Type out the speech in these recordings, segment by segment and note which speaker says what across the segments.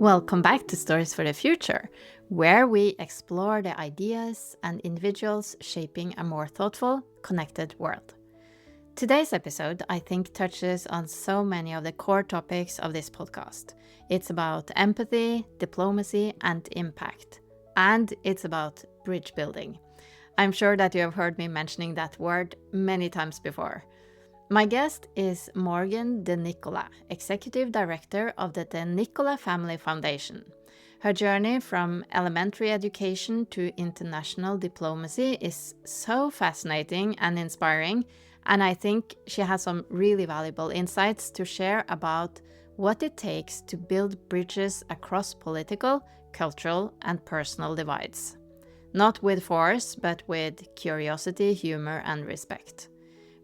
Speaker 1: Welcome back to Stories for the Future, where we explore the ideas and individuals shaping a more thoughtful, connected world. Today's episode, I think, touches on so many of the core topics of this podcast. It's about empathy, diplomacy, and impact. And it's about bridge building. I'm sure that you have heard me mentioning that word many times before. My guest is Morgan DeNicola, Executive Director of the DeNicola Family Foundation. Her journey from elementary education to international diplomacy is so fascinating and inspiring, and I think she has some really valuable insights to share about what it takes to build bridges across political, cultural, and personal divides. Not with force, but with curiosity, humor, and respect.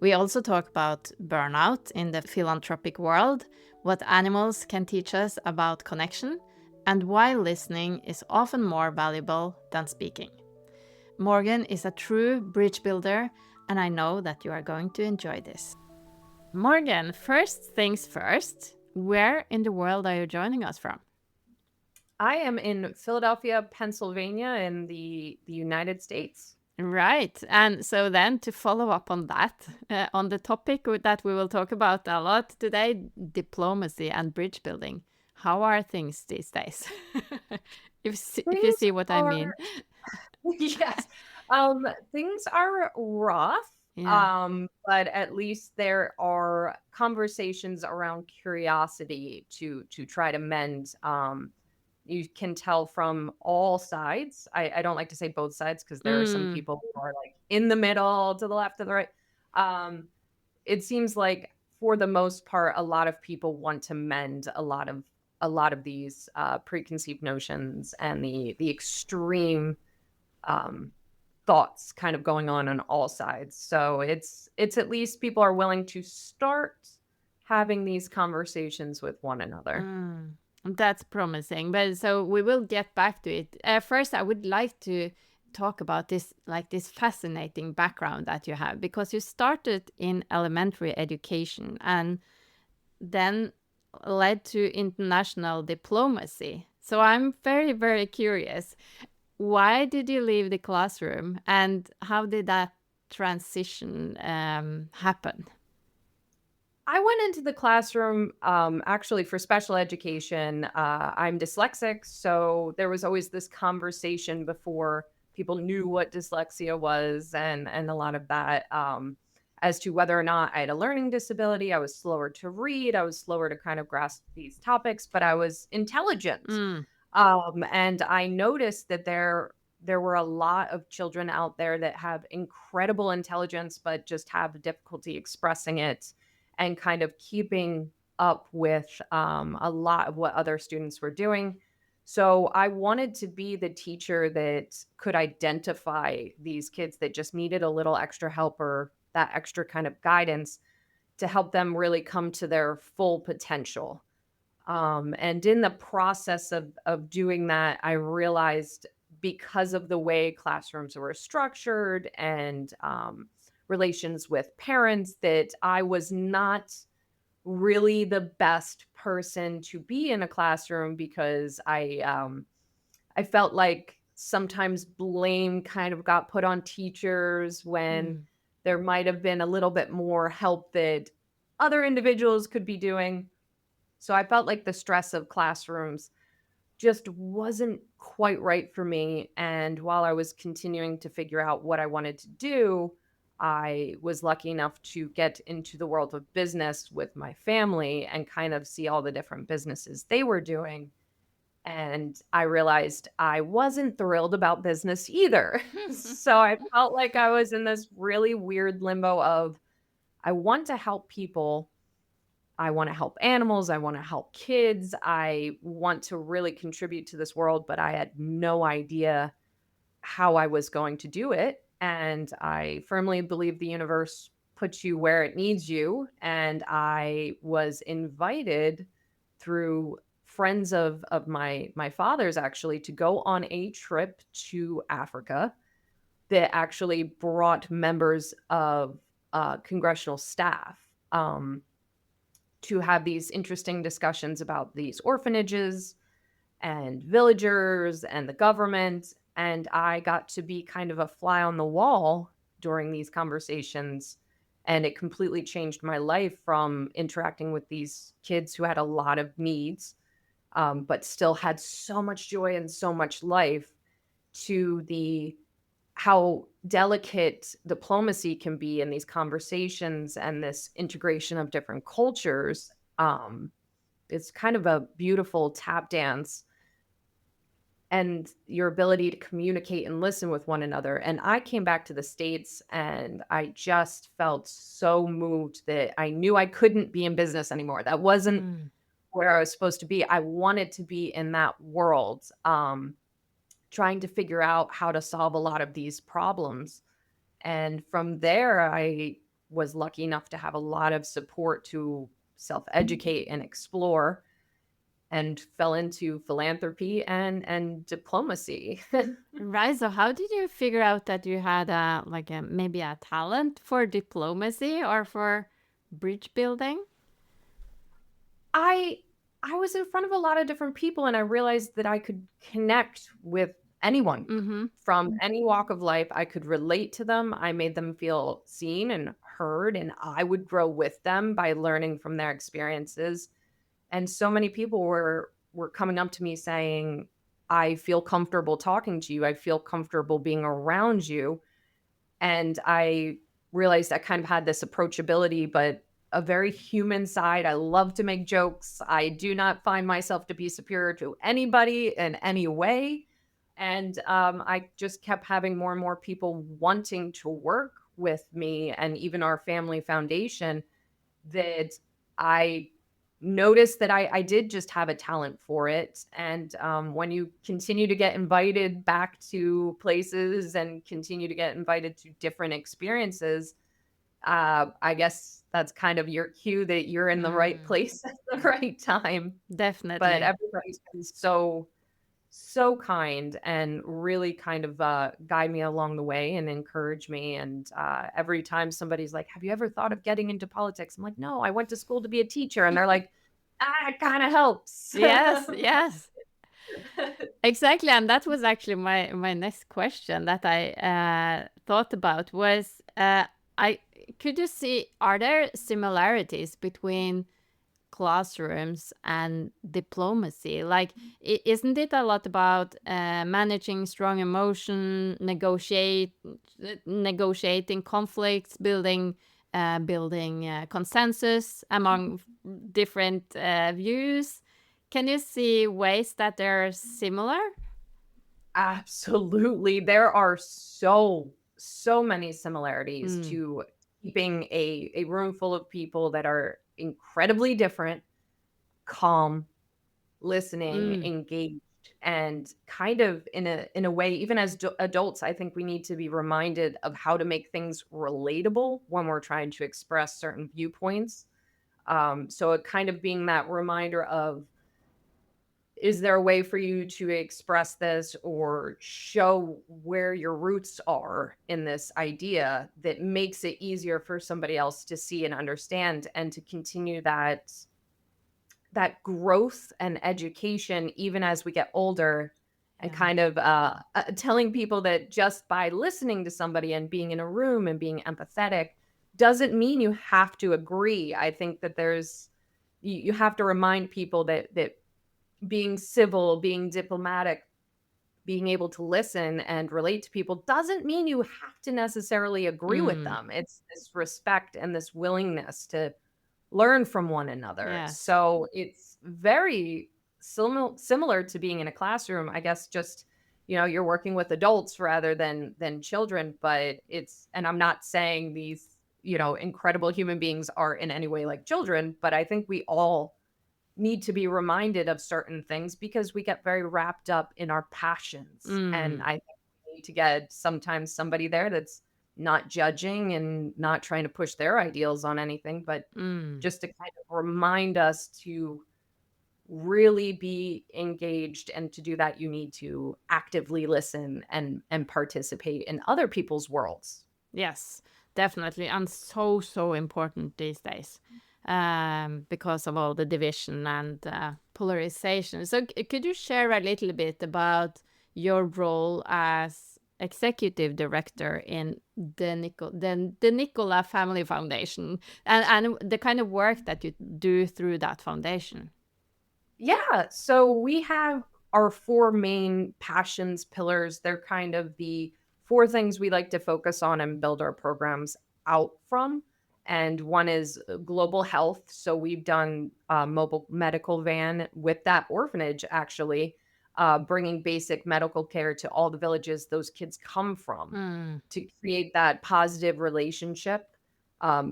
Speaker 1: We also talk about burnout in the philanthropic world, what animals can teach us about connection, and why listening is often more valuable than speaking. Morgan is a true bridge builder, and I know that you are going to enjoy this. Morgan, first things first, where in the world are you joining us from?
Speaker 2: I am in Philadelphia, Pennsylvania, in the United States.
Speaker 1: Right. And so then to follow up on that, on the topic that we will talk about a lot today, diplomacy and bridge building. How are things these days? if you see what I mean.
Speaker 2: Yes. Things are rough.
Speaker 1: Yeah.
Speaker 2: But at least there are conversations around curiosity to try to mend. You can tell from all sides. I don't like to say both sides because there are some people who are like in the middle, to the left, to the right. Um, it seems like for the most part, a lot of people want to mend a lot of these preconceived notions and the extreme um, thoughts kind of going on all sides. So it's at least people are willing to start having these conversations with one another.
Speaker 1: That's promising. But so we will get back to it. First, I would like to talk about this, like this fascinating background that you have, because you started in elementary education and then led to international diplomacy. So I'm very, very curious. Why did you leave the classroom and how did that transition happen?
Speaker 2: I went into the classroom actually for special education. I'm dyslexic, so there was always this conversation before people knew what dyslexia was and a lot of that as to whether or not I had a learning disability. I was slower to read, I was slower to kind of grasp these topics, but I was intelligent. And I noticed that there were a lot of children out there that have incredible intelligence, but just have difficulty expressing it and kind of keeping up with a lot of what other students were doing. So I wanted to be the teacher that could identify these kids that just needed a little extra help or that extra kind of guidance to help them really come to their full potential. And in the process of doing that, I realized because of the way classrooms were structured and relations with parents that I was not really the best person to be in a classroom because I felt like sometimes blame kind of got put on teachers when there might have been a little bit more help that other individuals could be doing. So I felt like the stress of classrooms just wasn't quite right for me. And while I was continuing to figure out what I wanted to do, I was lucky enough to get into the world of business with my family and kind of see all the different businesses they were doing. And I realized I wasn't thrilled about business either. So I felt like I was in this really weird limbo of I want to help people, I want to help animals. I want to help kids. I want to really contribute to this world, but I had no idea how I was going to do it. And I firmly believe the universe puts you where it needs you. And I was invited through friends of my father's actually to go on a trip to Africa that actually brought members of congressional staff. To have these interesting discussions about these orphanages and villagers and the government. And I got to be kind of a fly on the wall during these conversations. And it completely changed my life from interacting with these kids who had a lot of needs, but still had so much joy and so much life, to the how delicate diplomacy can be in these conversations and this integration of different cultures. It's kind of a beautiful tap dance, and your ability to communicate and listen with one another. And I came back to the States and I just felt so moved that I knew I couldn't be in business anymore. That wasn't
Speaker 1: Mm.
Speaker 2: where I was supposed to be. I wanted to be in that world, trying to figure out how to solve a lot of these problems. And from there, I was lucky enough to have a lot of support to self educate and explore, and fell into philanthropy and diplomacy.
Speaker 1: Right. So how did you figure out that you had a like a maybe a talent for diplomacy or for bridge building?
Speaker 2: I I was in front of a lot of different people and I realized that I could connect with anyone
Speaker 1: Mm-hmm.
Speaker 2: from any walk of life. I could relate to them. I made them feel seen and heard, and I would grow with them by learning from their experiences. And so many people were coming up to me saying, "I feel comfortable talking to you. I feel comfortable being around you." And I realized I kind of had this approachability, but a very human side. I love to make jokes. I do not find myself to be superior to anybody in any way. And I just kept having more and more people wanting to work with me, and even our family foundation, that I noticed that I did just have a talent for it. And when you continue to get invited back to places and continue to get invited to different experiences, I guess that's kind of your cue that you're in the right
Speaker 1: Mm.
Speaker 2: place at the right time. But
Speaker 1: Definitely.
Speaker 2: everybody's been so kind and really kind of guide me along the way and encourage me. And every time somebody's like, "Have you ever thought of getting into politics?" I'm like, "No, I went to school to be a teacher." And they're like, "Ah, it kind of helps."
Speaker 1: Yes, yes. Exactly, and that was actually my next question that I thought about was I could you see, are there similarities between classrooms and diplomacy? Like, isn't it a lot about managing strong emotion, negotiating conflicts, building consensus among different views? Can you see ways that they're similar?
Speaker 2: Absolutely. There are so many similarities
Speaker 1: Mm,
Speaker 2: to keeping a room full of people that are incredibly different, calm, listening,
Speaker 1: mm,
Speaker 2: engaged, and kind of in a way, even as adults, I think we need to be reminded of how to make things relatable when we're trying to express certain viewpoints. So it kind of being that reminder of, is there a way for you to express this or show where your roots are in this idea that makes it easier for somebody else to see and understand, and to continue that growth and education even as we get older, and
Speaker 1: yeah.
Speaker 2: kind of telling people that just by listening to somebody and being in a room and being empathetic doesn't mean you have to agree. I think that you have to remind people that being civil, being diplomatic, being able to listen and relate to people doesn't mean you have to necessarily agree with
Speaker 1: Mm,
Speaker 2: them. It's this respect and this willingness to learn from one another.
Speaker 1: yes.
Speaker 2: So it's very similar to being in a classroom. I guess just, you're working with adults rather than children, but and I'm not saying these, incredible human beings are in any way like children, but I think we all need to be reminded of certain things because we get very wrapped up in our passions. And
Speaker 1: Mm,
Speaker 2: I think we need to get sometimes somebody there that's not judging and not trying to push their ideals on anything, but
Speaker 1: mm.
Speaker 2: just to kind of remind us to really be engaged. And to do that, you need to actively listen and participate in other people's worlds.
Speaker 1: Yes, definitely. And so important these days because of all the division and polarization. So could you share a little bit about your role as executive director in the DeNicola Family Foundation, and the kind of work that you do through that foundation?
Speaker 2: Yeah. So we have our four main passions pillars. They're kind of the four things we like to focus on and build our programs out from. And one is global health. So we've done a mobile medical van with that orphanage, actually, bringing basic medical care to all the villages those kids come from
Speaker 1: Mm.
Speaker 2: to create that positive relationship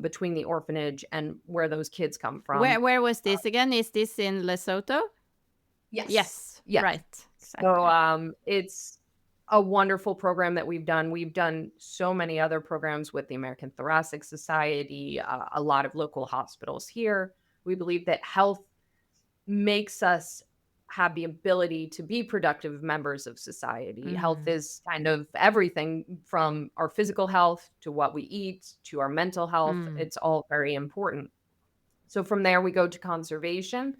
Speaker 2: between the orphanage and where those kids come from.
Speaker 1: Where was this again? Is this in Lesotho?
Speaker 2: Yes.
Speaker 1: Yes,
Speaker 2: Yes.
Speaker 1: right.
Speaker 2: So,
Speaker 1: Exactly.
Speaker 2: it's a wonderful program that we've done. We've done so many other programs with the American Thoracic Society, a lot of local hospitals here. We believe that health makes us have the ability to be productive members of society. Health
Speaker 1: Mm.
Speaker 2: is kind of everything from our physical health to what we eat to our mental health.
Speaker 1: Mm.
Speaker 2: It's all very important. So from there, we go to conservation.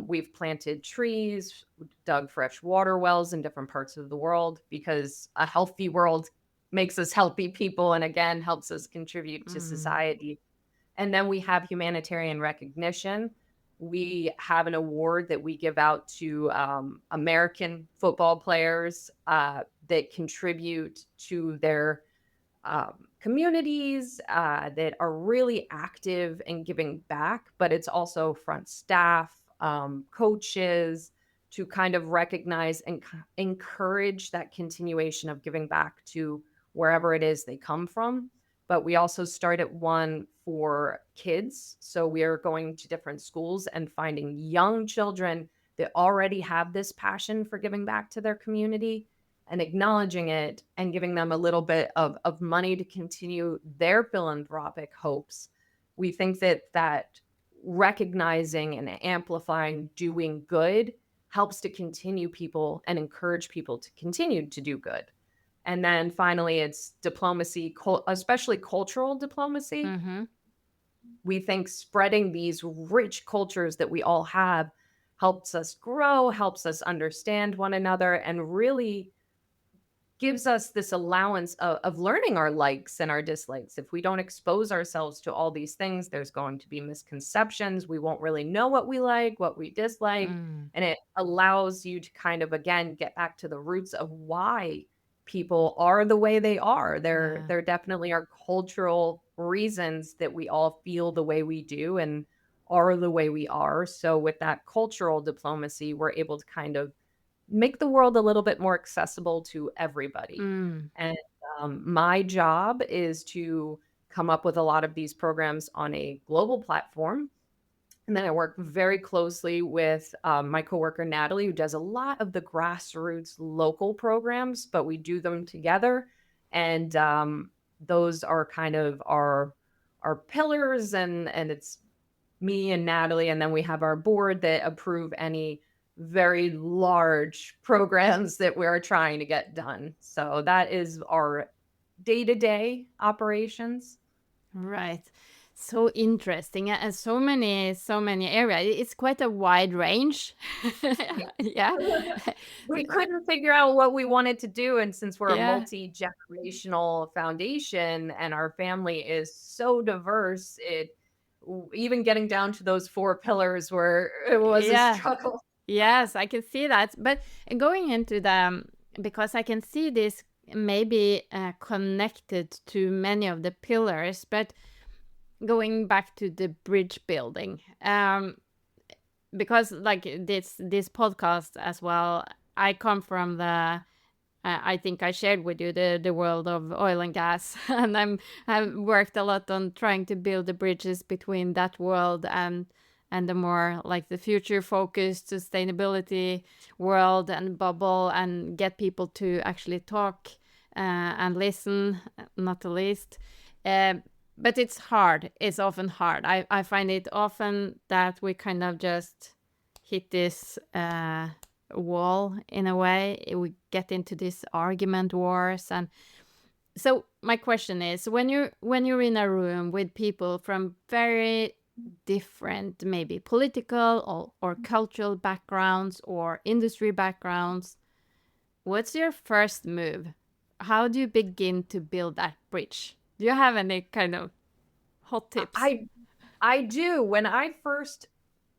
Speaker 2: We've planted trees, dug fresh water wells in different parts of the world because a healthy world makes us healthy people and again helps us contribute to
Speaker 1: Mm.
Speaker 2: society. And then we have humanitarian recognition. We have an award that we give out to American football players that contribute to their communities that are really active in giving back, but it's also front staff, coaches to kind of recognize and encourage that continuation of giving back to wherever it is they come from. But we also started one for kids. So we are going to different schools and finding young children that already have this passion for giving back to their community and acknowledging it and giving them a little bit of money to continue their philanthropic hopes. We think that recognizing and amplifying doing good helps to continue people and encourage people to continue to do good. And then finally, it's diplomacy, especially cultural diplomacy.
Speaker 1: Mm-hmm.
Speaker 2: We think spreading these rich cultures that we all have helps us grow, helps us understand one another, and really gives us this allowance of learning our likes and our dislikes. If we don't expose ourselves to all these things, there's going to be misconceptions. We won't really know what we like, what we dislike.
Speaker 1: Mm.
Speaker 2: And it allows you to kind of, again, get back to the roots of why people are the way they are.
Speaker 1: Yeah.
Speaker 2: There definitely are cultural reasons that we all feel the way we do and are the way we are. So with that cultural diplomacy, we're able to kind of make the world a little bit more accessible to everybody.
Speaker 1: Mm.
Speaker 2: And my job is to come up with a lot of these programs on a global platform. And then I work very closely with my coworker, Natalie, who does a lot of the grassroots local programs, but we do them together. And those are kind of our pillars and it's me and Natalie, and then we have our board that approve any very large programs that we're trying to get done. So that is our day-to-day operations.
Speaker 1: Right. So interesting. And so many areas. It's quite a wide range.
Speaker 2: Yeah.
Speaker 1: Yeah.
Speaker 2: We couldn't figure out what we wanted to do, and since we're a
Speaker 1: Yeah.
Speaker 2: multi-generational foundation and our family is so diverse, even getting down to those four pillars where it was a
Speaker 1: Yeah.
Speaker 2: struggle.
Speaker 1: Yes, I can see that. But going into the, because I can see this maybe connected to many of the pillars, but going back to the bridge building, because like this podcast as well, I come from the I think I shared with you the world of oil and gas, and I've worked a lot on trying to build the bridges between that world and the more like the future focused sustainability world and bubble, and get people to actually talk and listen, not the least. Um, but it's hard. It's often hard. I find it often that we kind of just hit this wall in a way. We get into this argument wars. And so my question is, when you're in a room with people from very different, maybe political or cultural backgrounds or industry backgrounds. What's your first move? How do you begin to build that bridge? Do you have any kind of hot tips?
Speaker 2: I I do. When I first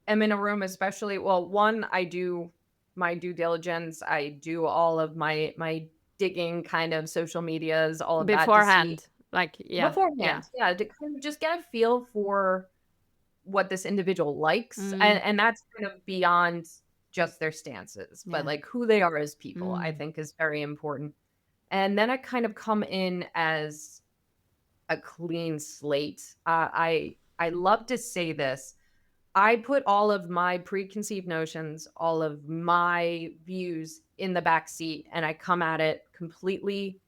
Speaker 2: am in a room, especially, well, one, I do my due diligence. I do all of my digging, kind of social medias, all of that to see
Speaker 1: Beforehand, like, yeah, yeah.
Speaker 2: beforehand. Yeah, to kind of just get a feel for what this individual likes,
Speaker 1: Mm,
Speaker 2: and that's kind of beyond just their stances, but
Speaker 1: yeah.
Speaker 2: like who they are as people, I
Speaker 1: Mm,
Speaker 2: think is very important. And then I kind of come in as a clean slate. I love to say this. I put all of my preconceived notions, all of my views in the back seat, and I come at it completely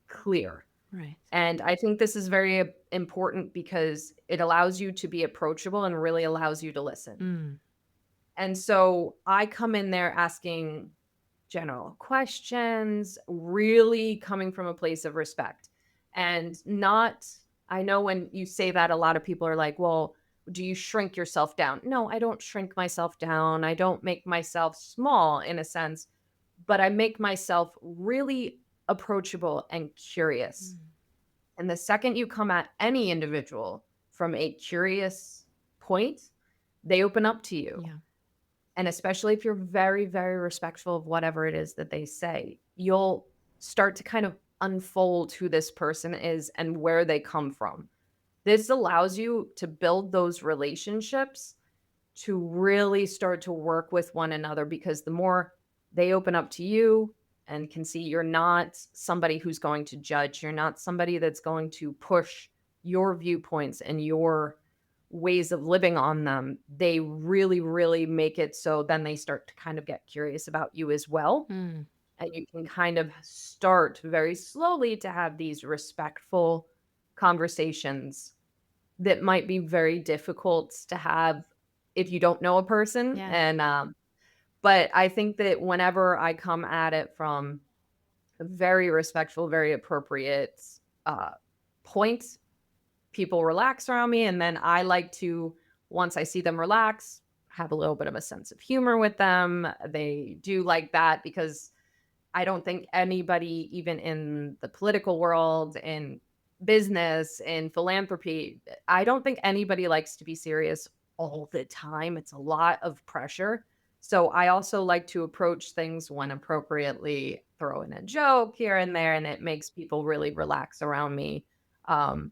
Speaker 2: clear.
Speaker 1: right.
Speaker 2: And I think this is very important because it allows you to be approachable and really allows you to listen.
Speaker 1: Mm,
Speaker 2: And so I come in there asking general questions, really coming from a place of respect and not. I know when you say that, a lot of people are like, well, do you shrink yourself down? No, I don't shrink myself down. I don't make myself small in a sense, but I make myself really approachable and curious.
Speaker 1: mm,
Speaker 2: And the second you come at any individual from a curious point, they open up to you.
Speaker 1: yeah.
Speaker 2: And especially if you're very, very respectful of whatever it is that they say, you'll start to kind of unfold who this person is and where they come from. This allows you to build those relationships to really start to work with one another because the more they open up to you and can see you're not somebody who's going to judge, you're not somebody that's going to push your viewpoints and your ways of living on them, they really, really make it so then they start to kind of get curious about you as well.
Speaker 1: Mm,
Speaker 2: And you can kind of start very slowly to have these respectful conversations that might be very difficult to have if you don't know a person.
Speaker 1: yeah.
Speaker 2: And but I think that whenever I come at it from a very respectful, very appropriate uh, point, people relax around me. And then I like to, once I see them relax, have a little bit of a sense of humor with them. They do like that because I don't think anybody, even in the political world, in business, in philanthropy, I don't think anybody likes to be serious all the time. It's a lot of pressure. So I also like to approach things when appropriately, throw in a joke here and there, and it makes people really relax around me. Um,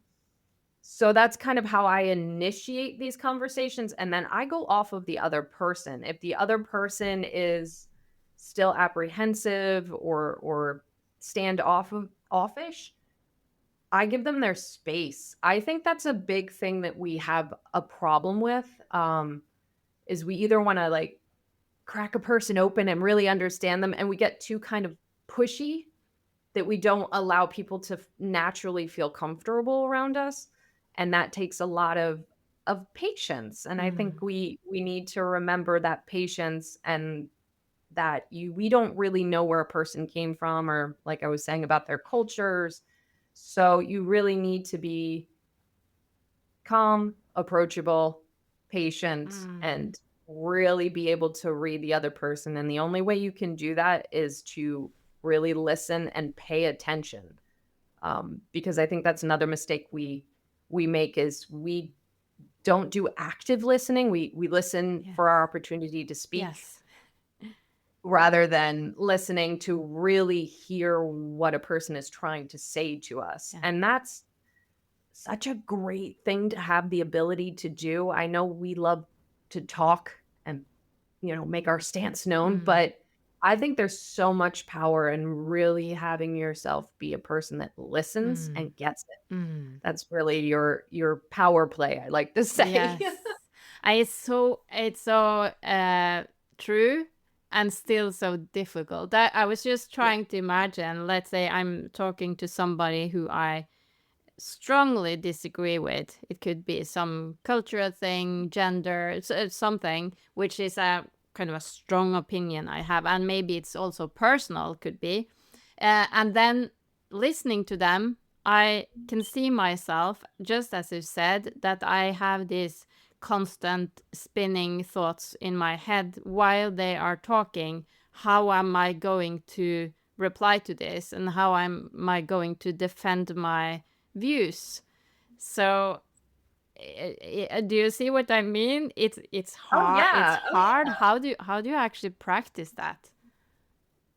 Speaker 2: so that's kind of how I initiate these conversations, and then I go off of the other person. If the other person is still apprehensive or offish, I give them their space. I think that's a big thing that we have a problem with, is we either wanna, like, crack a person open and really understand them, and we get too kind of pushy that we don't allow people to naturally feel comfortable around us, and that takes a lot of patience, and I think
Speaker 1: Mm,
Speaker 2: we need to remember that patience and that we don't really know where a person came from or, like I was saying, about their cultures. So you really need to be calm, approachable, patient,
Speaker 1: mm,
Speaker 2: and really be able to read the other person, and the only way you can do that is to really listen and pay attention. Because I think that's another mistake we make is we don't do active listening. We listen
Speaker 1: yeah.
Speaker 2: for our opportunity to speak
Speaker 1: Yes.
Speaker 2: rather than listening to really hear what a person is trying to say to us.
Speaker 1: Yeah.
Speaker 2: And that's such a great thing to have the ability to do. I know we love to talk and, make our stance known,
Speaker 1: Mm,
Speaker 2: but I think there's so much power in really having yourself be a person that listens
Speaker 1: mm,
Speaker 2: and gets it.
Speaker 1: mm.
Speaker 2: That's really your power play, I like to say.
Speaker 1: Yes. It's so true and still so difficult. That I was just
Speaker 2: Yeah.
Speaker 1: trying to imagine, let's say I'm talking to somebody who I strongly disagree with. It could be some cultural thing, gender, something which is a kind of a strong opinion I have, and maybe it's also personal, could be. And then listening to them, I can see myself, just as you said, that I have this constant spinning thoughts in my head while they are talking. How am I going to reply to this, and how am I going to defend my views? So do you see what I mean? It's
Speaker 2: Oh
Speaker 1: hard. It's
Speaker 2: yeah. Oh
Speaker 1: hard.
Speaker 2: yeah.
Speaker 1: How do you actually practice that?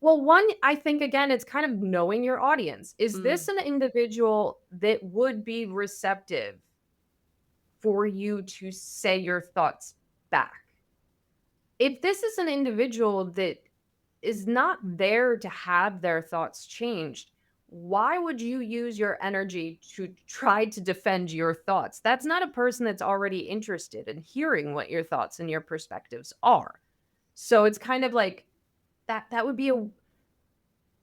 Speaker 2: Well, one, I think again, it's kind of knowing your audience. Is this
Speaker 1: Mm.
Speaker 2: an individual that would be receptive for you to say your thoughts back? If this is an individual that is not there to have their thoughts changed, why would you use your energy to try to defend your thoughts? That's not a person that's already interested in hearing what your thoughts and your perspectives are. So it's kind of like that would be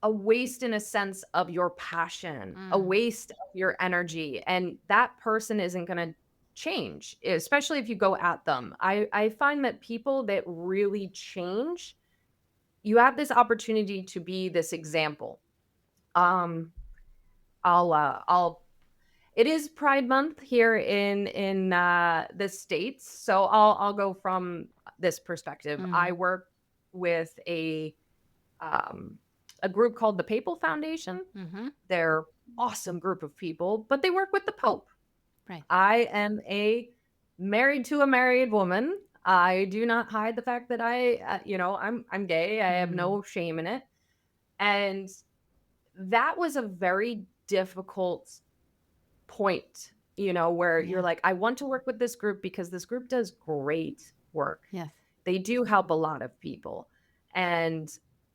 Speaker 2: a waste in a sense of your passion, a
Speaker 1: Mm.
Speaker 2: waste of your energy, and that person isn't going to change, especially if you go at them. I find that people that really change, you have this opportunity to be this example. Um, I'll. It is Pride Month here in the States, so I'll go from this perspective. I
Speaker 1: Mm.
Speaker 2: work with um a group called the Papal Foundation.
Speaker 1: Mm-hmm.
Speaker 2: They're awesome group of people, but they work with the Pope.
Speaker 1: Right.
Speaker 2: I am married to a married woman. I do not hide the fact that I'm gay. I have
Speaker 1: Mm.
Speaker 2: no shame in it. And that was a very difficult point, where you're
Speaker 1: Yeah.
Speaker 2: like, I want to work with this group because this group does great work.
Speaker 1: Yes.
Speaker 2: They do help a lot of people. And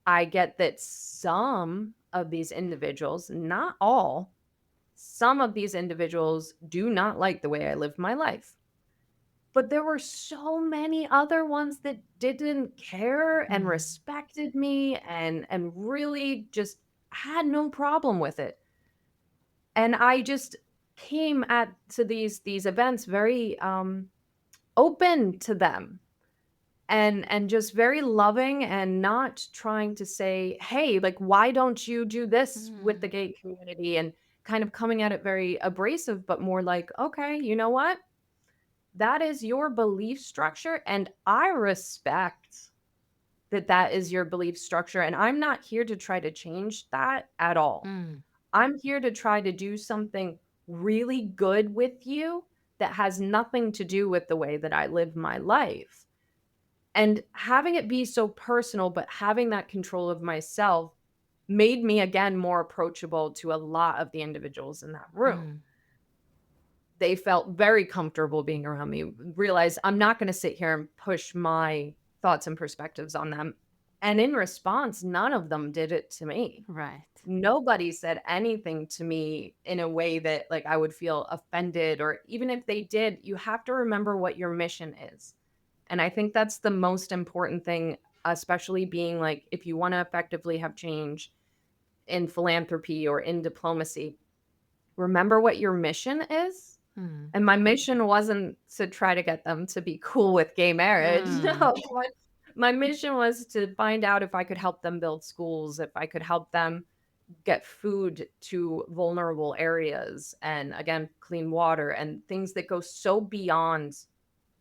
Speaker 2: I get that some of these individuals, not all, some of these individuals do not like the way I live my life. But there were so many other ones that didn't care and
Speaker 1: Mm.
Speaker 2: respected me and really just had no problem with it. And I just came at to these events very open to them and just very loving and not trying to say, hey, like, why don't you do this with the
Speaker 1: Mm.
Speaker 2: gay community, and kind of coming at it very abrasive, but more like, okay, you know what, that is your belief structure and I respect that is your belief structure, and I'm not here to try to change that at all.
Speaker 1: Mm.
Speaker 2: I'm here to try to do something really good with you that has nothing to do with the way that I live my life. And having it be so personal, but having that control of myself made me again more approachable to a lot of the individuals in that room.
Speaker 1: Mm.
Speaker 2: They felt very comfortable being around me, realized I'm not going to sit here and push my thoughts and perspectives on them. And in response, none of them did it to me.
Speaker 1: Right.
Speaker 2: Nobody said anything to me in a way that like I would feel offended, or even if they did, you have to remember what your mission is. And I think that's the most important thing, especially being like, if you want to effectively have change in philanthropy or in diplomacy, remember what your mission is.
Speaker 1: Mm.
Speaker 2: And my mission wasn't to try to get them to be cool with gay marriage.
Speaker 1: Mm.
Speaker 2: No, my mission was to find out if I could help them build schools, if I could help them get food to vulnerable areas, and again, clean water and things that go so beyond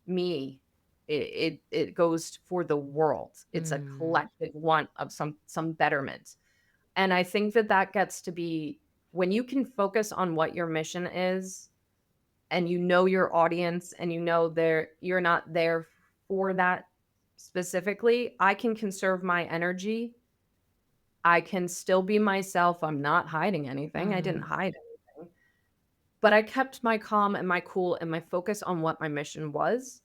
Speaker 2: me. It goes for the world. It's a
Speaker 1: Mm.
Speaker 2: collective want of some betterment. And I think that gets to be when you can focus on what your mission is, and you know your audience, and you know you're not there for that specifically. I can conserve my energy. I can still be myself. I'm not hiding anything. I didn't
Speaker 1: Mm.
Speaker 2: hide anything. But I kept my calm and my cool and my focus on what my mission was.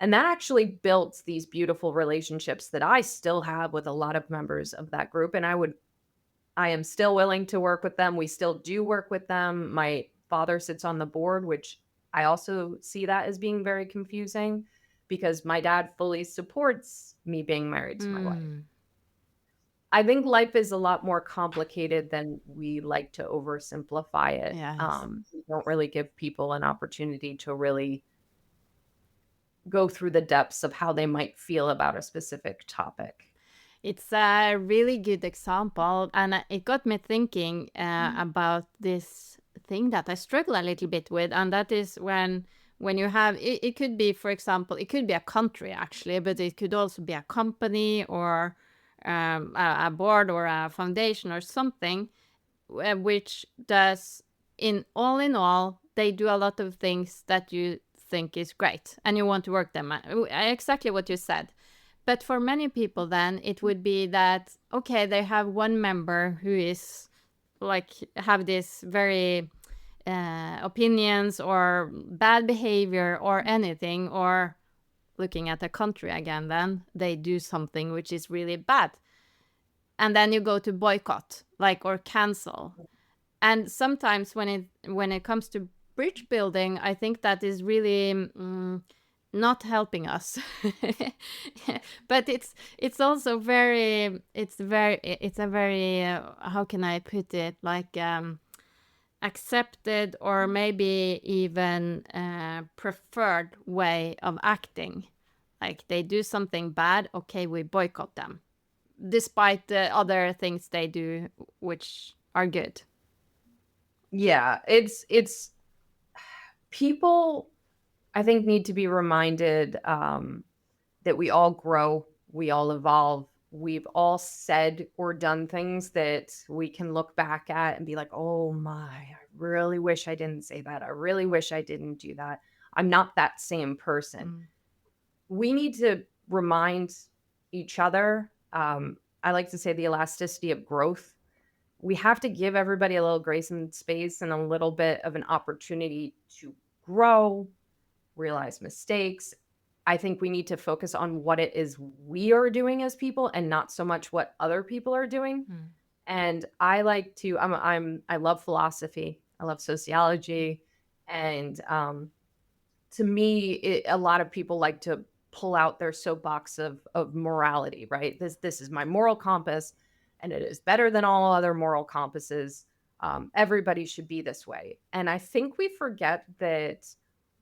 Speaker 2: And that actually built these beautiful relationships that I still have with a lot of members of that group. And I am still willing to work with them. We still do work with them. My father sits on the board, which I also see that as being very confusing because my dad fully supports me being married to my wife.
Speaker 1: Mm.
Speaker 2: I think life is a lot more complicated than we like to oversimplify it.
Speaker 1: Yes.
Speaker 2: We don't really give people an opportunity to really go through the depths of how they might feel about a specific topic.
Speaker 1: It's a really good example, and it got me thinking about this thing that I struggle a little bit with, and that is when when you have it could be, for example, it could be a country actually, but it could also be a company or a board or a foundation or something, which does, in all, they do a lot of things that you think is great and you want to work them. Exactly what you said. But for many people, then it would be that, okay, they have one member who is like, have this very opinions or bad behavior or anything, or looking at the country again, then they do something which is really bad. And then you go to boycott, like, or cancel. And sometimes when it comes to bridge building, I think that is really not helping us. But it's also very, it's a very how can I put it, like accepted or maybe even preferred way of acting. Like, they do something bad, okay, we boycott them, despite the other things they do which are good.
Speaker 2: Yeah, it's people, I think, need to be reminded that we all grow, we all evolve. We've all said or done things that we can look back at and be like, oh my, I really wish I didn't say that. I really wish I didn't do that. I'm not that same person.
Speaker 1: Mm.
Speaker 2: We need to remind each other. I like to say the elasticity of growth. We have to give everybody a little grace and space and a little bit of an opportunity to grow, realize mistakes. I think we need to focus on what it is we are doing as people and not so much what other people are doing.
Speaker 1: Mm.
Speaker 2: And I like to I love philosophy. I love sociology, and to me a lot of people like to pull out their soapbox of morality, right? This is my moral compass and it is better than all other moral compasses. Everybody should be this way. And I think we forget that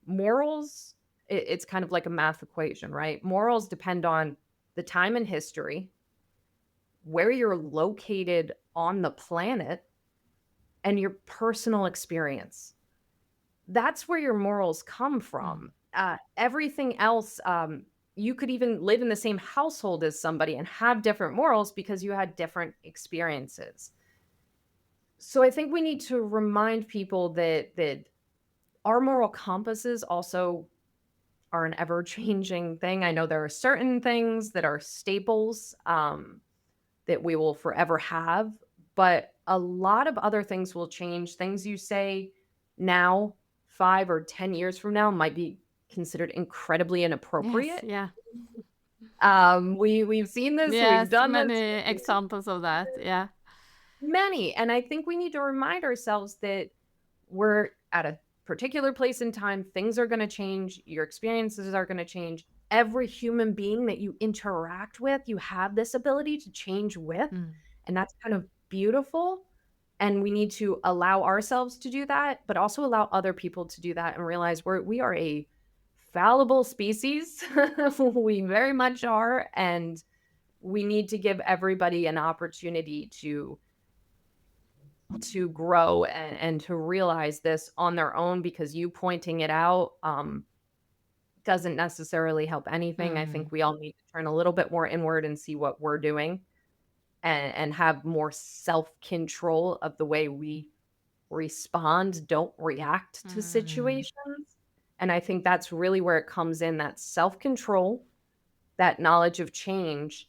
Speaker 2: morals, it's kind of like a math equation, right? Morals depend on the time and history, where you're located on the planet, and your personal experience. That's where your morals come from. Everything else, you could even live in the same household as somebody and have different morals because you had different experiences. So I think we need to remind people that our moral compasses also are an ever-changing thing. I know there are certain things that are staples, that we will forever have, but a lot of other things will change. Things you say now, 5 or 10 years from now, might be considered incredibly
Speaker 1: Yes,
Speaker 2: inappropriate.
Speaker 1: yeah.
Speaker 2: We've seen this, we've
Speaker 1: Yes,
Speaker 2: done
Speaker 1: many
Speaker 2: this.
Speaker 1: examples of that. Yeah.
Speaker 2: Many. And I think we need to remind ourselves that we're at a particular place in time. Things are going to change. Your experiences are going to change. Every human being that you interact with, you have this ability to change with.
Speaker 1: Mm.
Speaker 2: And that's kind of beautiful. And we need to allow ourselves to do that, but also allow other people to do that and realize we are a fallible species. We very much are. And we need to give everybody an opportunity to grow and to realize this on their own, because you pointing it out doesn't necessarily help anything. I think
Speaker 1: Mm.
Speaker 2: we all need to turn a little bit more inward and see what we're doing, and have more self-control of the way we respond, don't react to
Speaker 1: Mm.
Speaker 2: situations. And I think that's really where it comes in, that self-control, that knowledge of change,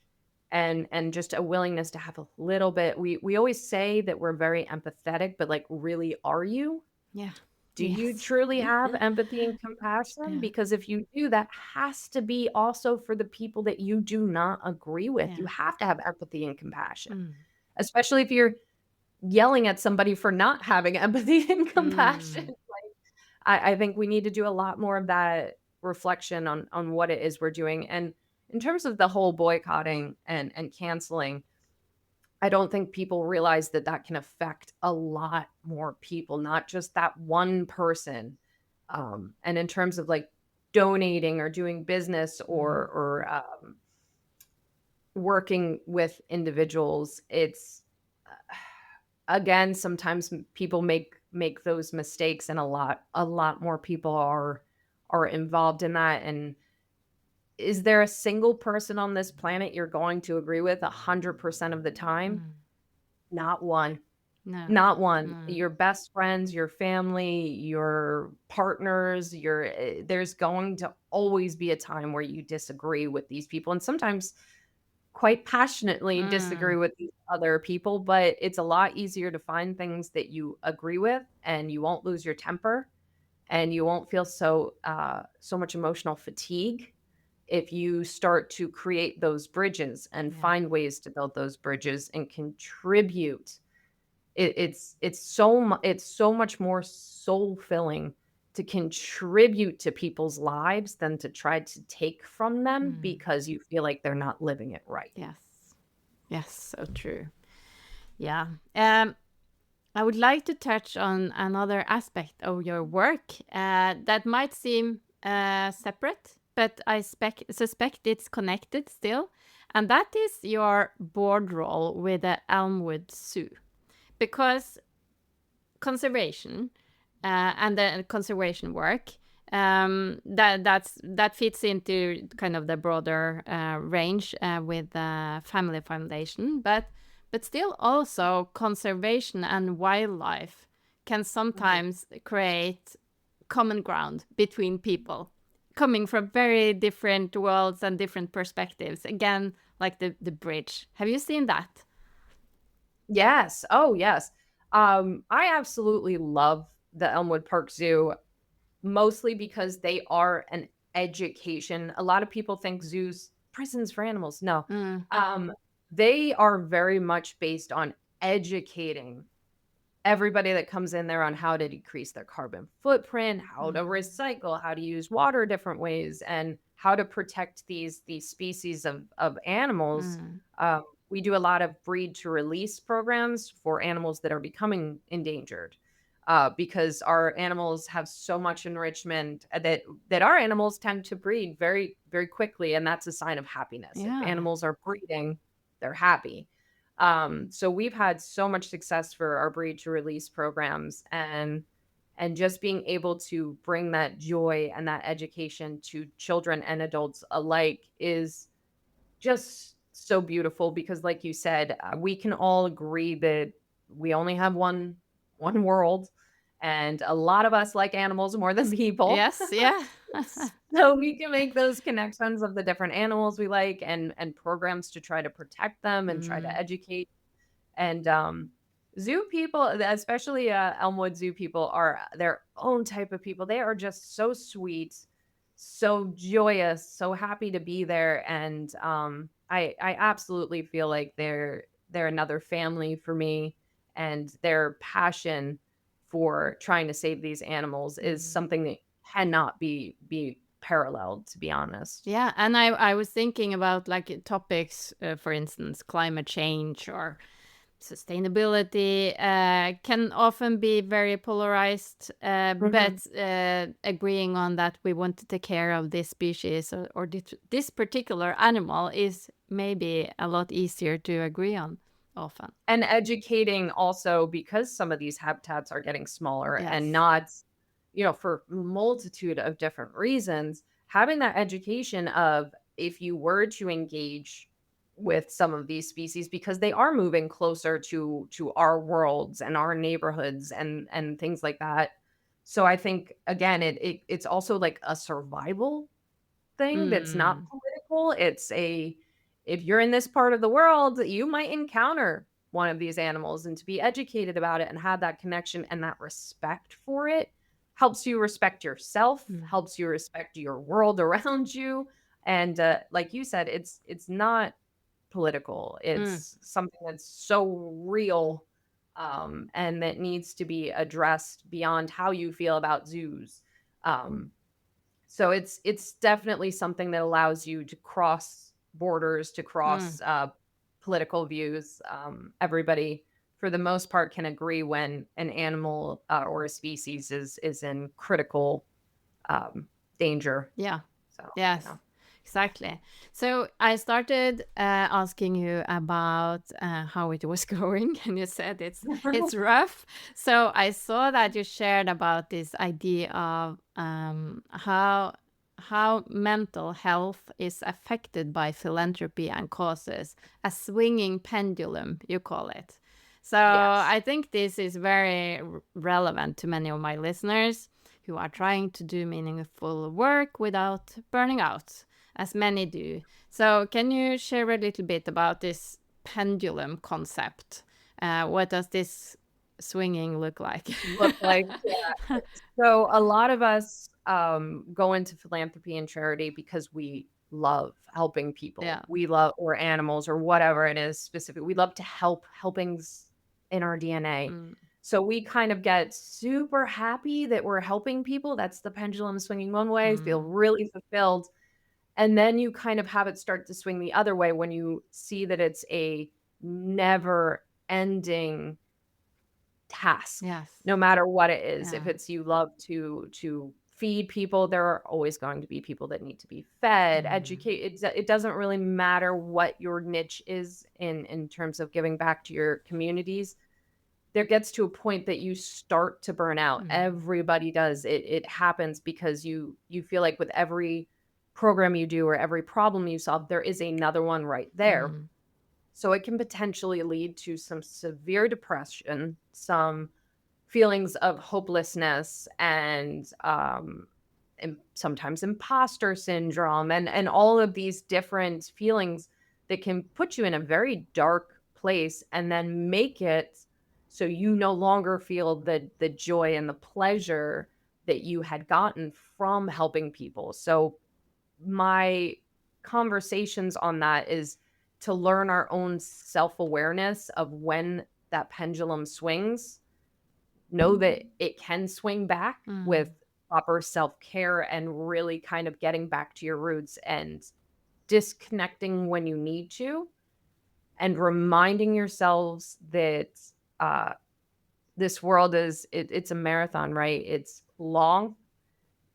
Speaker 2: and just a willingness to have a little bit. We always say that we're very empathetic, but like, really, are you?
Speaker 1: Yeah.
Speaker 2: Do you
Speaker 1: Yes.
Speaker 2: truly have empathy and compassion?
Speaker 1: Yeah.
Speaker 2: Because if you do, that has to be also for the people that you do not agree with. You
Speaker 1: Yeah.
Speaker 2: have to have empathy and compassion,
Speaker 1: Mm.
Speaker 2: especially if you're yelling at somebody for not having empathy and compassion.
Speaker 1: Mm.
Speaker 2: I think we need to do a lot more of that reflection on what it is we're doing. And in terms of the whole boycotting and canceling, I don't think people realize that that can affect a lot more people, not just that one person. And in terms of like donating or doing business
Speaker 1: Mm.
Speaker 2: or working with individuals, it's again, sometimes people make those mistakes, and a lot more people are involved in that. And is there a single person on this planet you're going to agree with 100% of the time?
Speaker 1: Mm.
Speaker 2: Not one.
Speaker 1: No.
Speaker 2: Not one.
Speaker 1: Mm.
Speaker 2: Your best friends, your family, your partners, there's going to always be a time where you disagree with these people, and sometimes quite passionately disagree
Speaker 1: Mm.
Speaker 2: with these other people, but it's a lot easier to find things that you agree with, and you won't lose your temper, and you won't feel so much emotional fatigue if you start to create those bridges and
Speaker 1: Yeah.
Speaker 2: find ways to build those bridges and contribute. It's so much more soul filling to contribute to people's lives than to try to take from them
Speaker 1: Mm.
Speaker 2: because you feel like they're not living it right.
Speaker 1: Yes. Yes, so true. Yeah. I would like to touch on another aspect of your work that might seem separate, but I suspect it's connected still, and that is your board role with the Elmwood Zoo. Because conservation and the conservation work that fits into kind of the broader range with the Family Foundation, but still also conservation and wildlife can
Speaker 2: Mhm.
Speaker 1: sometimes create common ground between people coming from very different worlds and different perspectives. Again, like the bridge. Have you seen that?
Speaker 2: Yes. Oh, yes. I absolutely love the Elmwood Park Zoo, mostly because they are an education. A lot of people think zoos, prisons for animals. No.
Speaker 1: Mm,
Speaker 2: Um, they are very much based on educating everybody that comes in there on how to decrease their carbon footprint, how to
Speaker 1: mm,
Speaker 2: recycle, how to use water different ways, and how to protect these species of animals.
Speaker 1: mm.
Speaker 2: We do a lot of breed to release programs for animals that are becoming endangered. Because our animals have so much enrichment that our animals tend to breed very, very quickly, and that's a sign of happiness. If
Speaker 1: Yeah.
Speaker 2: animals are breeding, they're happy. So we've had so much success for our breed to release programs, and just being able to bring that joy and that education to children and adults alike is just so beautiful because like you said, we can all agree that we only have one world, and a lot of us like animals more than people.
Speaker 1: Yes, yeah.
Speaker 2: So we can make those connections of the different animals we like, and programs to try to protect them and try to
Speaker 1: Mm,
Speaker 2: educate. And zoo people, especially Elmwood Zoo people, are their own type of people. They are just so sweet, so joyous, so happy to be there. And I absolutely feel like they're another family for me, and their passion for trying to save these animals is
Speaker 1: mm.
Speaker 2: something that cannot be paralleled, to be honest.
Speaker 1: Yeah, and I was thinking about like topics, for instance, climate change or sustainability can often be very polarized,
Speaker 2: Mhm.
Speaker 1: but agreeing on that we want to take care of this species or this particular animal is maybe a lot easier to agree on often.
Speaker 2: And educating also because some of these habitats are getting smaller and
Speaker 1: Yes.
Speaker 2: not, for multitude of different reasons, having that education of if you were to engage with some of these species because they are moving closer to our worlds and our neighborhoods and things like that. So I think again it's also like a survival thing that's not
Speaker 1: Mm,
Speaker 2: political. If you're in this part of the world, you might encounter one of these animals, and to be educated about it and have that connection and that respect for it helps you respect yourself,
Speaker 1: mm,
Speaker 2: helps you respect your world around you. And like you said, it's not political.
Speaker 1: mm,
Speaker 2: It's something that's so real, and that needs to be addressed beyond how you feel about zoos. Um, so it's definitely something that allows you to cross borders, to
Speaker 1: mm,
Speaker 2: cross, political views. Everybody, for the most part, can agree when an animal, or a species is in critical, um, danger.
Speaker 1: yeah.
Speaker 2: So,
Speaker 1: Yes. Exactly. So I started asking you about how it was going, and you said it's rough. So I saw that you shared about this idea of how mental health is affected by philanthropy and causes, a swinging pendulum, you call it. So
Speaker 2: Yes.
Speaker 1: I think this is very relevant to many of my listeners who are trying to do meaningful work without burning out, as many do. So, can you share a little bit about this pendulum concept? What does this swinging look like?
Speaker 2: Look like, yeah. So a lot of us go into philanthropy and charity because we love helping people.
Speaker 1: Yeah.
Speaker 2: We love, or animals, or whatever it is specific. We love to help. Helping's in our DNA.
Speaker 1: Mm,
Speaker 2: So we kind of get super happy that we're helping people. That's the pendulum swinging one way, feel
Speaker 1: mm,
Speaker 2: really fulfilled. And then you kind of have it start to swing the other way when you see that it's a never ending task,
Speaker 1: yes.
Speaker 2: no matter what it is. If
Speaker 1: Yeah.
Speaker 2: it's you love to feed people, there are always going to be people that need to be fed,
Speaker 1: Mm,
Speaker 2: educate. It doesn't really matter what your niche is in terms of giving back to your communities. There gets to a point that you start to burn out.
Speaker 1: mm,
Speaker 2: Everybody does. It happens because you feel like with every program you do or every problem you solve, there is another one right there.
Speaker 1: mm,
Speaker 2: So it can potentially lead to some severe depression, some feelings of hopelessness, and sometimes imposter syndrome, and all of these different feelings that can put you in a very dark place and then make it so you no longer feel the joy and the pleasure that you had gotten from helping people. So my conversations on that is to learn our own self-awareness of when that pendulum swings, know that it can swing back with
Speaker 1: mm,
Speaker 2: proper self-care and really kind of getting back to your roots and disconnecting when you need to, and reminding yourselves that uh, this world it's a marathon, right? It's long.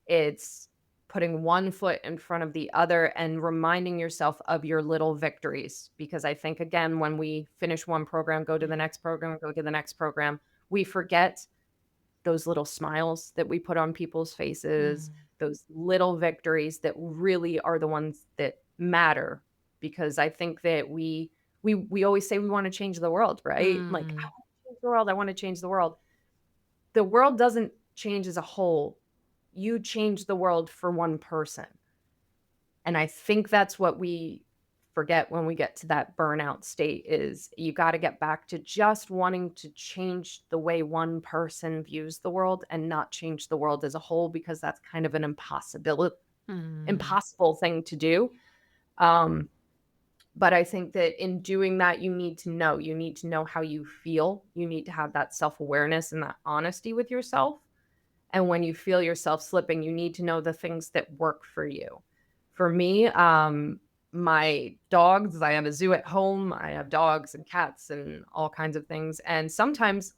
Speaker 2: It's putting one foot in front of the other and reminding yourself of your little victories. Because I think, again, when we finish one program, go to the next program, go to the next program, we forget those little smiles that we put on people's faces,
Speaker 1: mm,
Speaker 2: those little victories that really are the ones that matter. Because I think that we always say we want to change the world, right? Like, I
Speaker 1: mm,
Speaker 2: want to change the world, I want to change the world. The world doesn't change as a whole. You change the world for one person. And I think that's what we forget when we get to that burnout state is you got to get back to just wanting to change the way one person views the world and not change the world as a whole, because that's kind of an
Speaker 1: mm,
Speaker 2: impossible thing to do. Um, but I think that in doing that, you need to know how you feel. You need to have that self-awareness and that honesty with yourself. And when you feel yourself slipping, you need to know the things that work for you. For me, my dogs, I have a zoo at home. I have dogs and cats and all kinds of things. And sometimes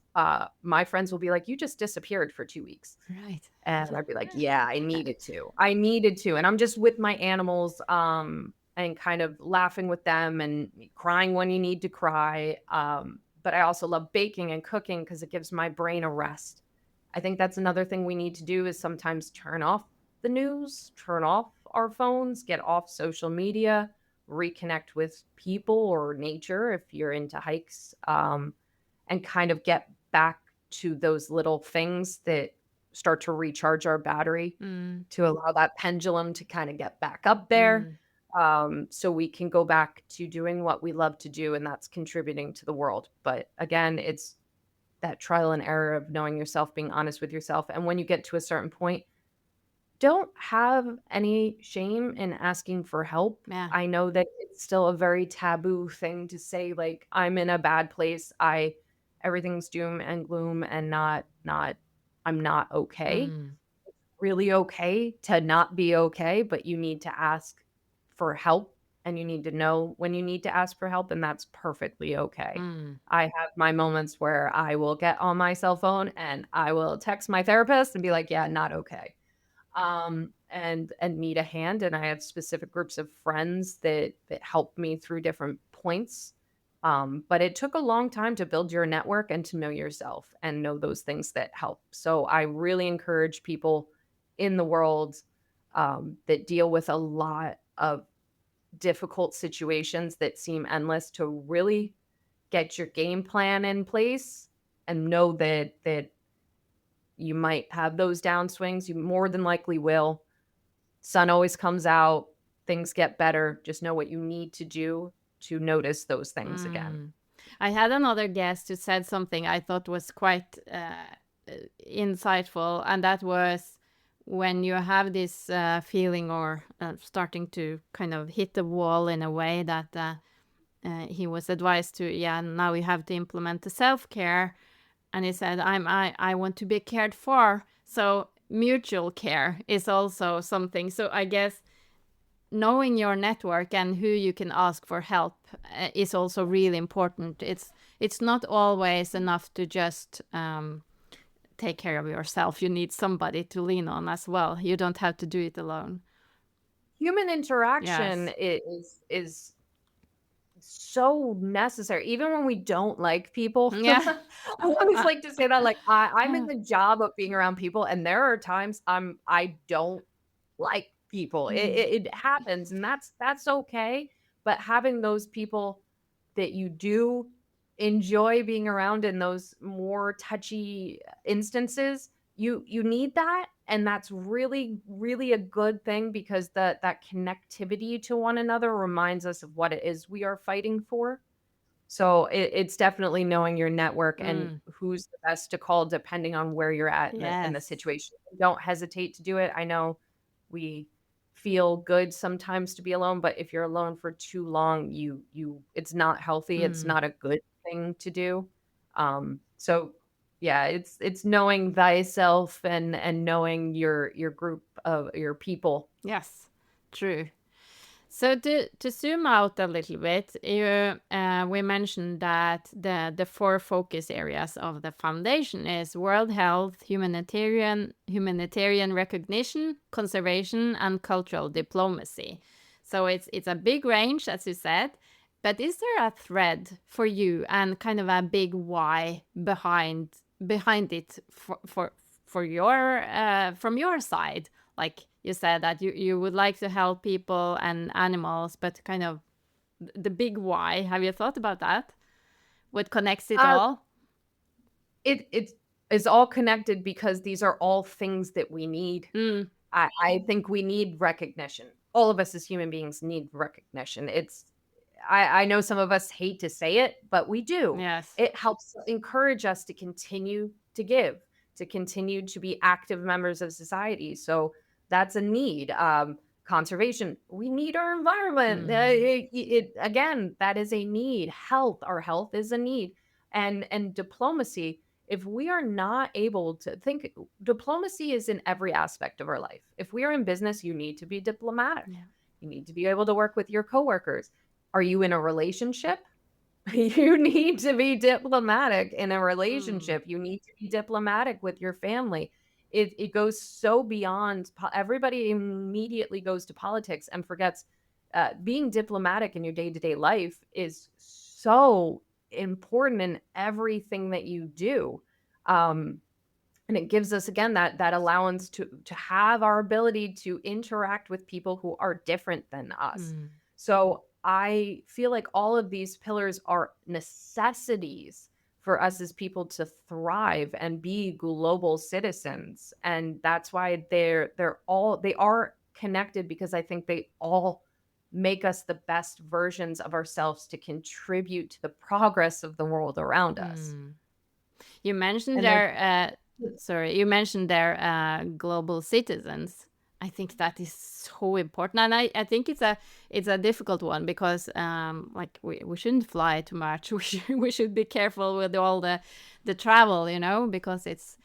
Speaker 2: my friends will be like, "You just disappeared for 2 weeks."
Speaker 1: right.
Speaker 2: And I'd be like, "Yeah, I needed to. I needed to." And I'm just with my animals, and kind of laughing with them and crying when you need to cry. But I also love baking and cooking because it gives my brain a rest. I think that's another thing we need to do is sometimes turn off the news, turn off our phones, get off social media, reconnect with people or nature if you're into hikes, and kind of get back to those little things that start to recharge our battery
Speaker 1: Mm,
Speaker 2: to allow that pendulum to kind of get back up there,
Speaker 1: mm,
Speaker 2: so we can go back to doing what we love to do, and that's contributing to the world. But again, it's that trial and error of knowing yourself, being honest with yourself. And when you get to a certain point, don't have any shame in asking for help.
Speaker 1: yeah.
Speaker 2: I know that it's still a very taboo thing to say, like, I'm in a bad place. Everything's doom and gloom and not I'm not okay.
Speaker 1: Mm,
Speaker 2: Really okay to not be okay, but you need to ask for help and you need to know when you need to ask for help, and that's perfectly okay.
Speaker 1: mm,
Speaker 2: I have my moments where I will get on my cell phone and I will text my therapist and be like, "Yeah, not okay." and need a hand, and I have specific groups of friends that help me through different points. But it took a long time to build your network and to know yourself and know those things that help. So I really encourage people in the world that deal with a lot of difficult situations that seem endless to really get your game plan in place and know that you might have those downswings. You more than likely will. Sun always comes out, things get better. Just know what you need to do to notice those things again.
Speaker 1: Mm. I had another guest who said something I thought was quite insightful, and that was when you have this feeling or starting to kind of hit the wall in a way that he was advised to, yeah, now you have to implement the self-care. And he said, I want to be cared for. So mutual care is also something. So I guess knowing your network and who you can ask for help is also really important. It's not always enough to just take care of yourself. You need somebody to lean on as well. You don't have to do it alone.
Speaker 2: Human interaction
Speaker 1: Yes.
Speaker 2: is so necessary, even when we don't like people.
Speaker 1: Yeah.
Speaker 2: I always like to say that, like, I'm in the job of being around people, and there are times I don't like people.
Speaker 1: Mm.
Speaker 2: It happens, and that's okay. But having those people that you do enjoy being around in those more touchy instances, you need that, and that's really really a good thing because that connectivity to one another reminds us of what it is we are fighting for. So it's definitely knowing your network and
Speaker 1: Mm.
Speaker 2: who's the best to call depending on where you're at in the
Speaker 1: Yes.
Speaker 2: situation. Don't hesitate to do it. I know we feel good sometimes to be alone, but if you're alone for too long, you it's not healthy. It's
Speaker 1: Mm.
Speaker 2: not a good thing to do. So yeah, it's knowing thyself and knowing your group of your people.
Speaker 1: Yes. True. So to zoom out a little bit, we mentioned that the four focus areas of the foundation is world health, humanitarian recognition, conservation, and cultural diplomacy. So it's a big range, as you said. But is there a thread for you and kind of a big why behind it for your from your side? Like you said that you would like to help people and animals, but kind of the big why. Have you thought about that? What connects it
Speaker 2: Uh,
Speaker 1: all?
Speaker 2: it's is all connected because these are all things that we need.
Speaker 1: Mm,
Speaker 2: I think we need recognition. All of us as human beings need recognition. I know some of us hate to say it, but we do.
Speaker 1: yes.
Speaker 2: It helps encourage us to continue to give, to continue to be active members of society. So that's a need. Conservation, we need our environment.
Speaker 1: Mm,
Speaker 2: Again, that is a need. Health, our health is a need. And diplomacy, if we are not able to think, diplomacy is in every aspect of our life. If we are in business, you need to be diplomatic.
Speaker 1: yeah.
Speaker 2: You need to be able to work with your coworkers. Are you in a relationship? You need to be diplomatic in a
Speaker 1: Mm,
Speaker 2: relationship. You need to be diplomatic with your family. It goes so beyond everybody immediately goes to politics and forgets being diplomatic in your day-to-day life is so important in everything that you do. Um, and it gives us again that allowance to have our ability to interact with people who are different than us.
Speaker 1: mm,
Speaker 2: So I feel like all of these pillars are necessities for us as people to thrive and be global citizens, and that's why they are connected because I think they all make us the best versions of ourselves to contribute to the progress of the world around us.
Speaker 1: mm. You mentioned
Speaker 2: And then
Speaker 1: there, sorry, you mentioned there global citizens. I think that is so important, and I think it's a difficult one because like we shouldn't fly too much. We should be careful with all the travel, you know, because it's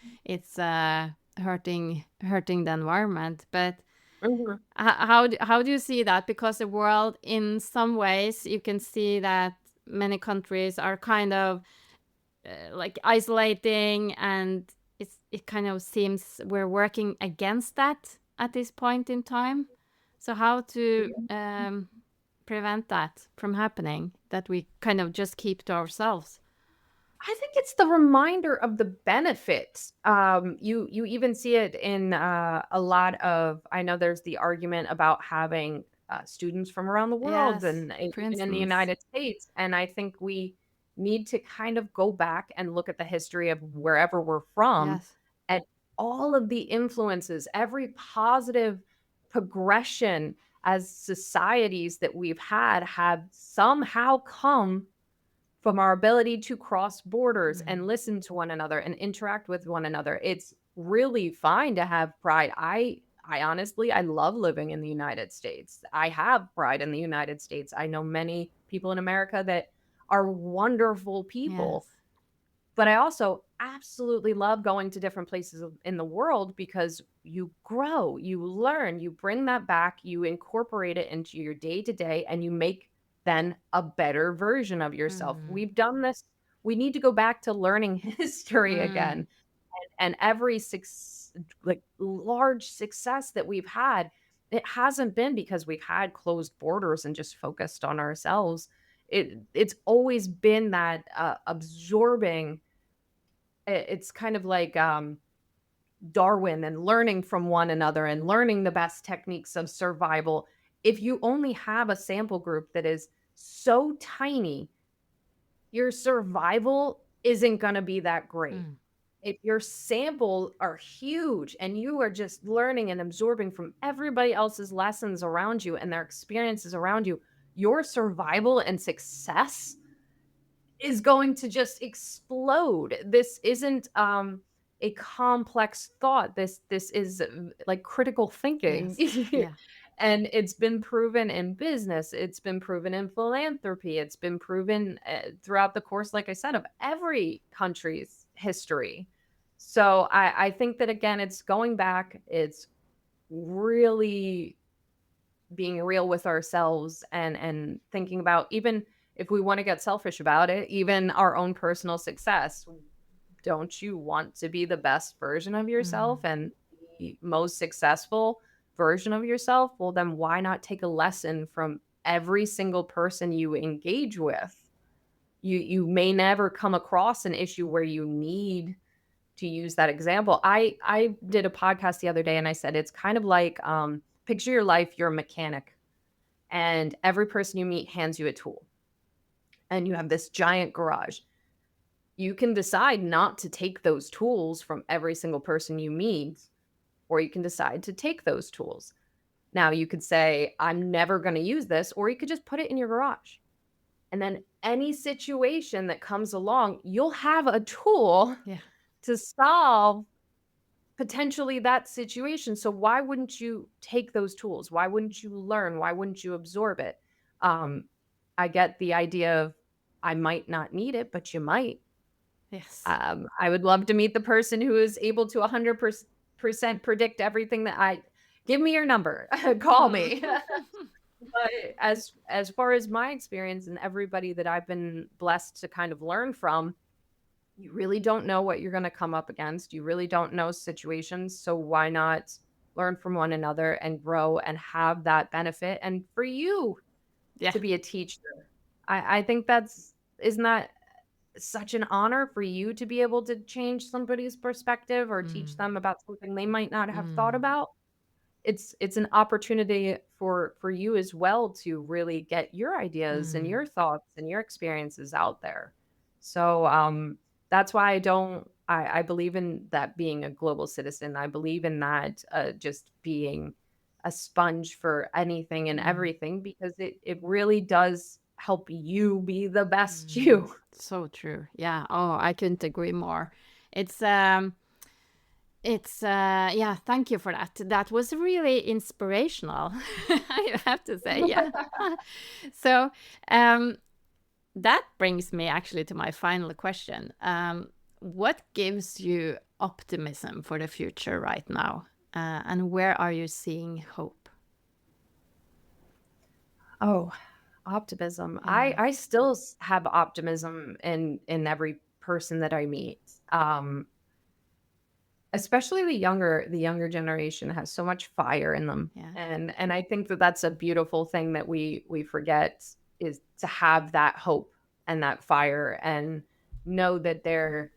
Speaker 1: hurting the environment. But
Speaker 2: Mhm.
Speaker 1: how do you see that? Because the world, in some ways, you can see that many countries are kind of like isolating, and it kind of seems we're working against that at this point in time. So how to prevent that from happening, that we kind of just keep to ourselves?
Speaker 2: I think it's the reminder of the benefits. You even see it in a lot of. I know there's the argument about having students from around the world
Speaker 1: Yes,
Speaker 2: and
Speaker 1: for
Speaker 2: even in the
Speaker 1: instance.
Speaker 2: United States, and I think we need to kind of go back and look at the history of wherever we're from,
Speaker 1: Yes.
Speaker 2: and all of the influences, every positive progression as societies that we've had have somehow come from our ability to cross borders and
Speaker 1: Mm.
Speaker 2: listen to one another and interact with one another. It's really fine to have pride. I honestly I love living in the United States. I have pride in the United States. I know many people in America that are wonderful people,
Speaker 1: Yes.
Speaker 2: but I also absolutely love going to different places in the world because you grow, you learn, you bring that back, you incorporate it into your day to day, and you make then a better version of yourself.
Speaker 1: Mm.
Speaker 2: We've done this. We need to go back to learning history
Speaker 1: Mm.
Speaker 2: again. And every like large success that we've had, it hasn't been because we've had closed borders and just focused on ourselves. It's always been that absorbing. It's kind of like Darwin and learning from one another and learning the best techniques of survival. If you only have a sample group that is so tiny, your survival isn't going to be that great.
Speaker 1: Mm.
Speaker 2: If your sample are huge and you are just learning and absorbing from everybody else's lessons around you and their experiences around you, your survival and success is going to just explode. This isn't a complex thought. This is like critical thinking.
Speaker 1: Yes. Yeah.
Speaker 2: And it's been proven in business, it's been proven in philanthropy, it's been proven throughout the course, like I said, of every country's history. So I think that again, it's going back, it's really being real with ourselves and thinking about, even if we want to get selfish about it, even our own personal success. Don't you want to be the best version of yourself
Speaker 1: Mm.
Speaker 2: and the most successful version of yourself? Well, then why not take a lesson from every single person you engage with? You may never come across an issue where you need to use that example. I did a podcast the other day and I said it's kind of like picture your life, you're a mechanic, and every person you meet hands you a tool. And you have this giant garage. You can decide not to take those tools from every single person you meet, or you can decide to take those tools. Now, you could say, I'm never going to use this, or you could just put it in your garage. And then any situation that comes along, you'll have a tool
Speaker 1: Yeah.
Speaker 2: to solve potentially that situation. So why wouldn't you take those tools? Why wouldn't you learn? Why wouldn't you absorb it? Um, I get the idea of I might not need it, but you might.
Speaker 1: Yes.
Speaker 2: I would love to meet the person who is able to 100% predict everything that I give me your number, call
Speaker 1: Mm.
Speaker 2: me. But as far as my experience and everybody that I've been blessed to kind of learn from, you really don't know what you're going to come up against. You really don't know situations. So why not learn from one another and grow and have that benefit? And for you
Speaker 1: Yeah.
Speaker 2: to be a teacher, I think that's, isn't that such an honor for you to be able to change somebody's perspective or teach
Speaker 1: Mm.
Speaker 2: them about something they might not have thought
Speaker 1: Mm.
Speaker 2: about? It's an opportunity for you as well to really get your ideas and
Speaker 1: Mm.
Speaker 2: your thoughts and your experiences out there. So that's why I believe in that, being a global citizen. I believe in that, just being a sponge for anything and
Speaker 1: Mm.
Speaker 2: everything, because it really does help you be the best
Speaker 1: Mm.
Speaker 2: you.
Speaker 1: So true. Yeah. Oh, I couldn't agree more. It's yeah, thank you for that. That was really inspirational. I have to say, yeah. So, um that brings me actually to my final question. What gives you optimism for the future right now? And where are you seeing hope?
Speaker 2: Oh, optimism.
Speaker 1: Yeah.
Speaker 2: I still have optimism in every person that I meet. especially the younger generation has so much fire in them.
Speaker 1: Yeah.
Speaker 2: And I think that that's a beautiful thing that we forget, is to have that hope and that fire, and know that there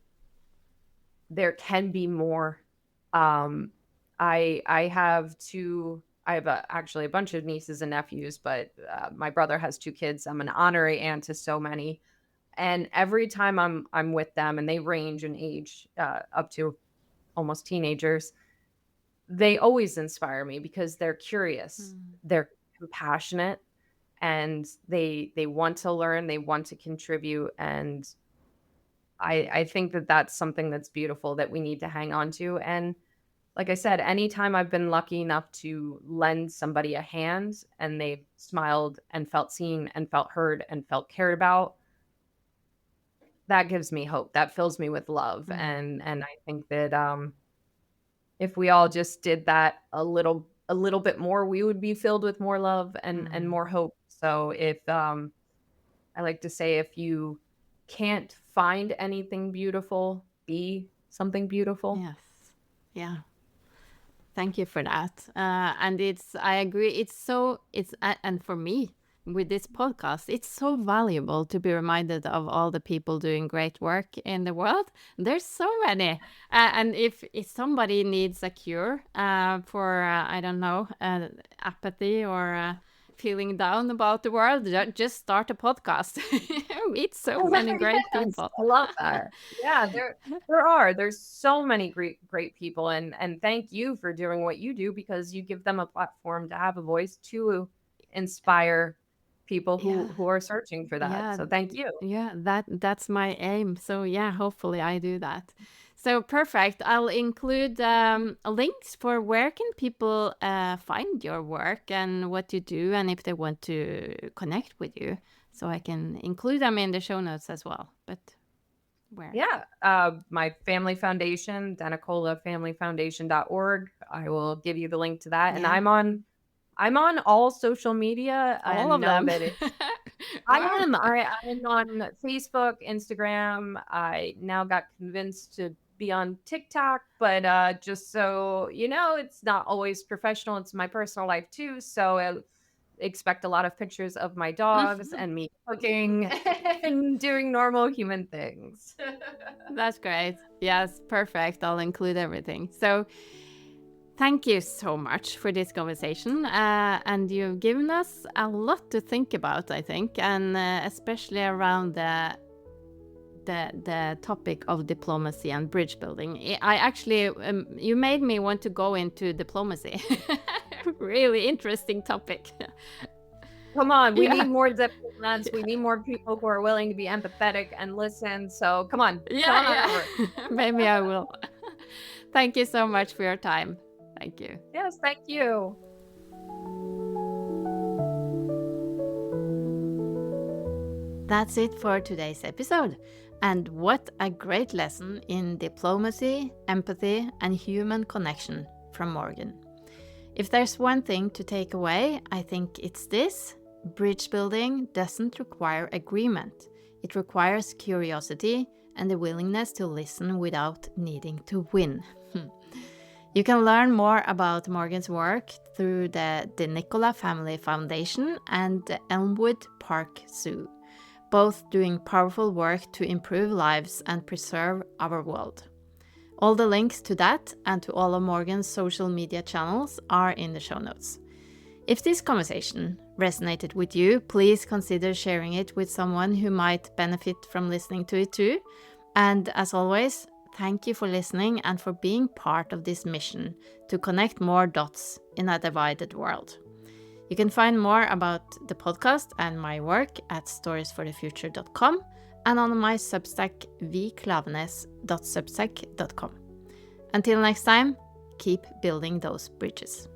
Speaker 2: can be more. I have actually a bunch of nieces and nephews, but my brother has two kids. I'm an honorary aunt to so many, and every time I'm with them, and they range in age up to almost teenagers, they always inspire me because they're curious,
Speaker 1: Mm.
Speaker 2: they're compassionate, and they want to learn, they want to contribute, and I think that that's something that's beautiful that we need to hang on to. And like I said, anytime I've been lucky enough to lend somebody a hand and they've smiled and felt seen and felt heard and felt cared about, that gives me hope. That fills me with love.
Speaker 1: Mm.
Speaker 2: And I think that if we all just did that a little bit more, we would be filled with more love and
Speaker 1: Mm.
Speaker 2: more hope. So if I like to say, if you can't find anything beautiful, be something beautiful.
Speaker 1: Yes. Yeah. Thank you for that. And I agree. And for me, with this podcast, it's so valuable to be reminded of all the people doing great work in the world. There's so many. And if somebody needs a cure for, I don't know, apathy or feeling down about the world, just start a podcast. Meet so many great
Speaker 2: Yes,
Speaker 1: people.
Speaker 2: I love that. Yeah, there's so many great people, and thank you for doing what you do, because you give them a platform to have a voice to inspire people
Speaker 1: Yeah.
Speaker 2: who are searching for that.
Speaker 1: Yeah,
Speaker 2: So thank you.
Speaker 1: yeah, that's my aim. So yeah, hopefully I do that. So perfect. I'll include links for where can people find your work and what you do, and if they want to connect with you. So I can include them in the show notes as well. But where?
Speaker 2: Yeah, my family foundation, DeNicolaFamilyFoundation.org. I will give you the link to that, and
Speaker 1: Yeah,
Speaker 2: I'm on all social media,
Speaker 1: all
Speaker 2: and
Speaker 1: of
Speaker 2: know
Speaker 1: them.
Speaker 2: that it I
Speaker 1: Wow.
Speaker 2: am. I'm on Facebook, Instagram. I now got convinced to be on TikTok, but just so you know, it's not always professional. It's my personal life too. So expect a lot of pictures of my dogs and me cooking and doing normal human things.
Speaker 1: That's great. Yes, perfect. I'll include everything. So thank you so much for this conversation. And you've given us a lot to think about, I think, and especially around the topic of diplomacy and bridge building. I actually, you made me want to go into diplomacy. Really interesting topic.
Speaker 2: Come on, we
Speaker 1: Yeah.
Speaker 2: need more diplomats. We need more people who are willing to be empathetic and listen. So come on, come on over.
Speaker 1: Yeah. Maybe I will. Thank you so much for your time. Thank you.
Speaker 2: Yes, thank you.
Speaker 1: That's it for today's episode. And what a great lesson in diplomacy, empathy, and human connection from Morgan. If there's one thing to take away, I think it's this: bridge building doesn't require agreement. It requires curiosity and the willingness to listen without needing to win. You can learn more about Morgan's work through the DeNicola Family Foundation and the Elmwood Park Zoo, both doing powerful work to improve lives and preserve our world. All the links to that and to all of Morgan's social media channels are in the show notes. If this conversation resonated with you, please consider sharing it with someone who might benefit from listening to it too. And as always, thank you for listening and for being part of this mission to connect more dots in a divided world. You can find more about the podcast and my work at storiesforthefuture.com and on my Substack vklavenes.substack.com. Until next time, keep building those bridges.